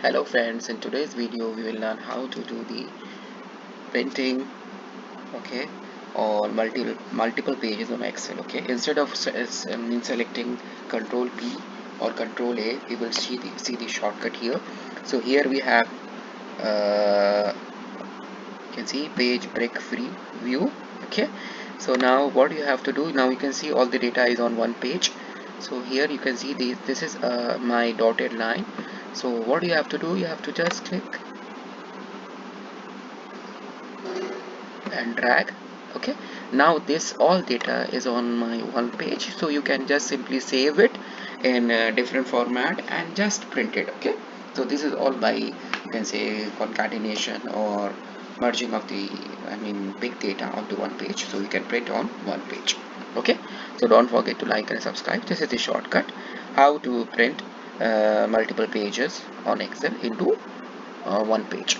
Hello friends, in today's video we will learn how to do the printing, okay, on multiple pages on Excel. Okay, instead of selecting Control P or Control A, we will see the shortcut here. So here we have uh, you can see page break free view. Okay, so now what you have to do, now you can see all the data is on one page. So here you can see this is my dotted line. So what you have to do, you have to just click and drag. Okay, now this all data is on my one page, so you can just simply save it in a different format and just print it. Okay, so this is all by, you can say, concatenation or merging of the big data onto one page, so you can print on one page. Okay, so don't forget to like and subscribe. This is the shortcut how to print multiple pages on Excel into one page.